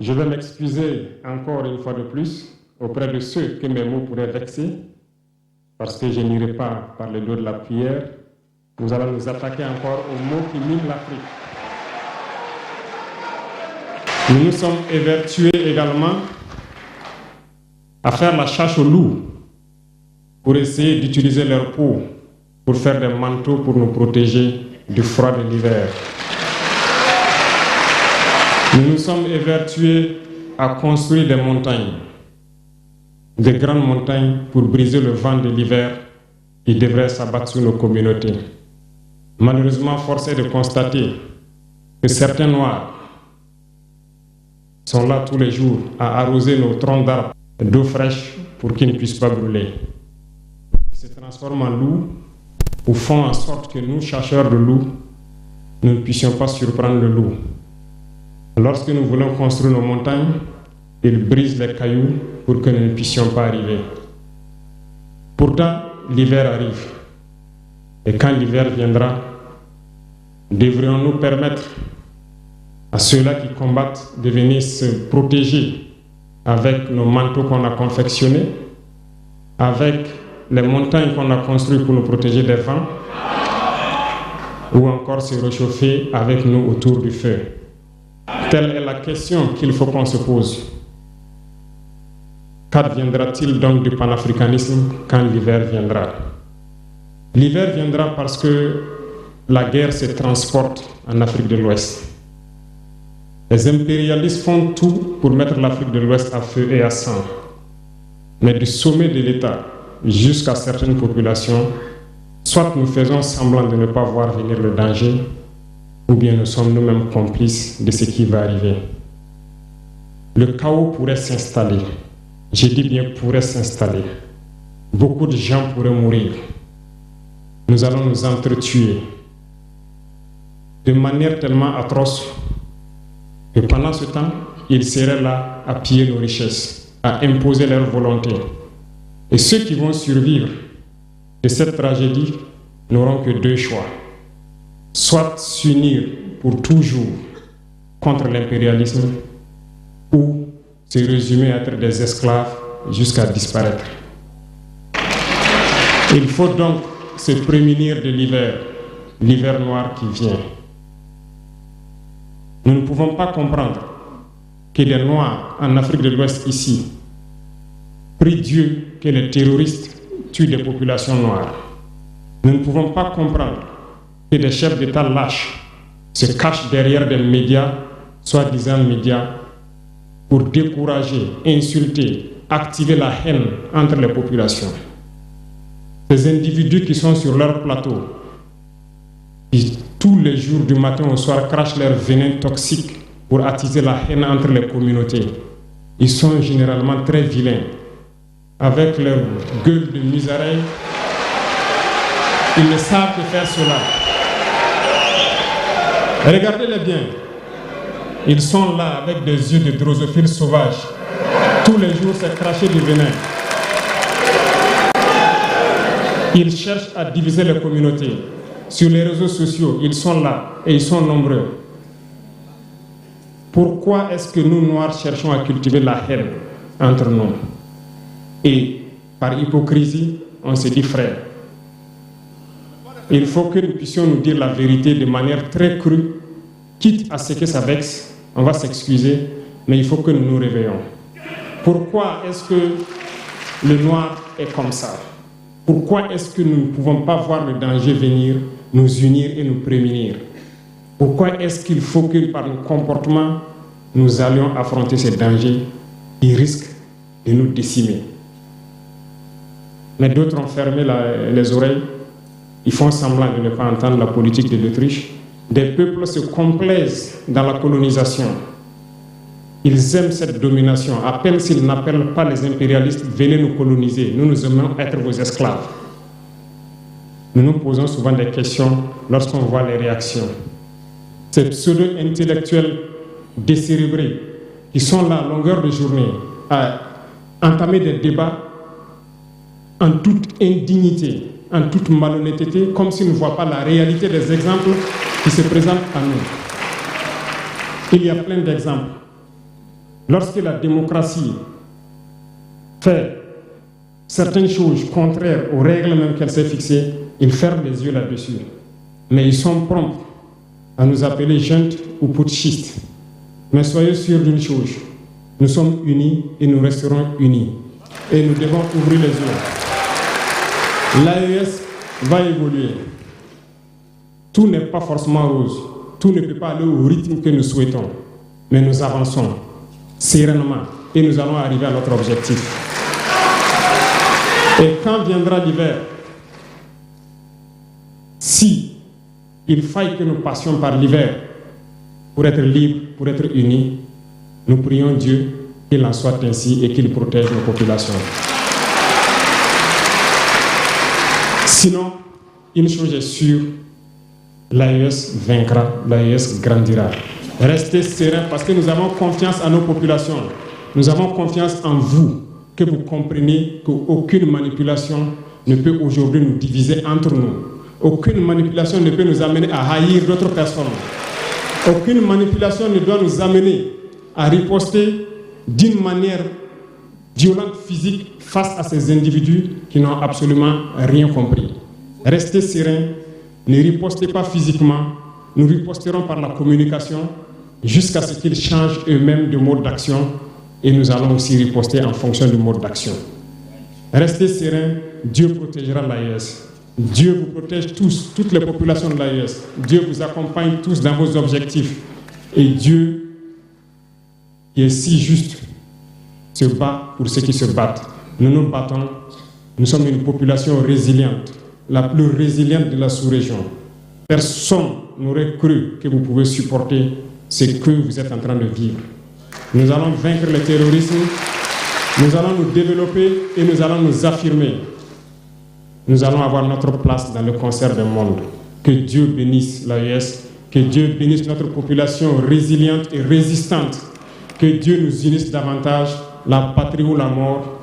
Je vais m'excuser encore une fois de plus auprès de ceux que mes mots pourraient vexer, parce que je n'irai pas par le dos de la cuillère. Nous allons nous attaquer encore aux mots qui minent l'Afrique. Nous nous sommes évertués également à faire la chasse aux loups pour essayer d'utiliser leur peau pour faire des manteaux pour nous protéger du froid de l'hiver. Nous nous sommes évertués à construire des montagnes, des grandes montagnes pour briser le vent de l'hiver qui devrait s'abattre sur nos communautés. Malheureusement, force est de constater que certains Noirs sont là tous les jours à arroser nos troncs d'arbres d'eau fraîche pour qu'ils ne puissent pas brûler. Ils se transforment en loups ou font en sorte que nous, chasseurs de loups, nous ne puissions pas surprendre le loup. Lorsque nous voulons construire nos montagnes, ils brisent les cailloux pour que nous ne puissions pas arriver. Pourtant, l'hiver arrive. Et quand l'hiver viendra, devrions-nous permettre à ceux-là qui combattent de venir se protéger avec nos manteaux qu'on a confectionnés, avec les montagnes qu'on a construites pour nous protéger des vents, ou encore se réchauffer avec nous autour du feu. Telle est la question qu'il faut qu'on se pose. Qu'adviendra-t-il donc du panafricanisme quand l'hiver viendra? L'hiver viendra parce que la guerre se transporte en Afrique de l'Ouest. Les impérialistes font tout pour mettre l'Afrique de l'Ouest à feu et à sang. Mais du sommet de l'État jusqu'à certaines populations, soit nous faisons semblant de ne pas voir venir le danger, ou bien nous sommes nous-mêmes complices de ce qui va arriver. Le chaos pourrait s'installer. Je dis bien pourrait s'installer. Beaucoup de gens pourraient mourir. Nous allons nous entretuer de manière tellement atroce que pendant ce temps, ils seraient là à piller nos richesses, à imposer leur volonté. Et ceux qui vont survivre de cette tragédie n'auront que deux choix. Soit s'unir pour toujours contre l'impérialisme ou se résumer à être des esclaves jusqu'à disparaître. Il faut donc se prémunir de l'hiver noir qui vient. Nous ne pouvons pas comprendre que les Noirs en Afrique de l'Ouest ici prient Dieu que les terroristes tuent des populations noires. Nous ne pouvons pas comprendre que des chefs d'État lâches se cachent derrière des médias, soi-disant médias, pour décourager, insulter, activer la haine entre les populations. Ces individus qui sont sur leur plateau, qui tous les jours du matin au soir crachent leur venin toxique pour attiser la haine entre les communautés, ils sont généralement très vilains. Avec leur gueule de musaraigne, ils ne savent que faire cela. Regardez-les bien. Ils sont là avec des yeux de drosophiles sauvages. Tous les jours, c'est cracher du venin. Ils cherchent à diviser les communautés. Sur les réseaux sociaux, ils sont là et ils sont nombreux. Pourquoi est-ce que nous, Noirs, cherchons à cultiver la haine entre nous? Et par hypocrisie, on se dit frère. Il faut que nous puissions nous dire la vérité de manière très crue, quitte à ce que ça vexe, on va s'excuser, mais il faut que nous nous réveillons. Pourquoi est-ce que le noir est comme ça? Pourquoi est-ce que nous ne pouvons pas voir le danger venir, nous unir et nous prémunir? Pourquoi est-ce qu'il faut que par nos comportements, nous allions affronter ces dangers qui risquent de nous décimer? Mais d'autres ont fermé les oreilles. Ils font semblant de ne pas entendre la politique de l'Autriche. Des peuples se complaisent dans la colonisation. Ils aiment cette domination. À peine s'ils n'appellent pas les impérialistes, venez nous coloniser. Nous aimons être vos esclaves. Nous nous posons souvent des questions lorsqu'on voit les réactions. Ces pseudo-intellectuels décérébrés qui sont là à longueur de journée à entamer des débats en toute indignité, en toute malhonnêteté, comme s'ils ne voient pas la réalité des exemples qui se présentent à nous. Il y a plein d'exemples. Lorsque la démocratie fait certaines choses contraires aux règles même qu'elle s'est fixées, ils ferment les yeux là-dessus. Mais ils sont prompts à nous appeler juntes ou putschistes. Mais soyez sûrs d'une chose, nous sommes unis et nous resterons unis. Et nous devons ouvrir les yeux. L'AES va évoluer. Tout n'est pas forcément rose. Tout ne peut pas aller au rythme que nous souhaitons. Mais nous avançons sereinement et nous allons arriver à notre objectif. Et quand viendra l'hiver, si il faille que nous passions par l'hiver pour être libres, pour être unis, nous prions Dieu qu'il en soit ainsi et qu'il protège nos populations. Sinon, une chose est sûre, l'AES vaincra, l'AES grandira. Restez sereins parce que nous avons confiance en nos populations. Nous avons confiance en vous, que vous compreniez qu'aucune manipulation ne peut aujourd'hui nous diviser entre nous. Aucune manipulation ne peut nous amener à haïr d'autres personnes. Aucune manipulation ne doit nous amener à riposter d'une manière violente, physique, face à ces individus qui n'ont absolument rien compris. Restez sereins, ne ripostez pas physiquement, nous riposterons par la communication jusqu'à ce qu'ils changent eux-mêmes de mode d'action et nous allons aussi riposter en fonction du mode d'action. Restez sereins, Dieu protégera l'AES. Dieu vous protège tous, toutes les populations de l'AES. Dieu vous accompagne tous dans vos objectifs. Et Dieu, qui est si juste, se bat pour ceux qui se battent. Nous nous battons. Nous sommes une population résiliente, la plus résiliente de la sous-région. Personne n'aurait cru que vous pouvez supporter ce que vous êtes en train de vivre. Nous allons vaincre le terrorisme, nous allons nous développer et nous allons nous affirmer. Nous allons avoir notre place dans le concert du monde. Que Dieu bénisse l'AES, que Dieu bénisse notre population résiliente et résistante. Que Dieu nous unisse davantage, la patrie ou la mort.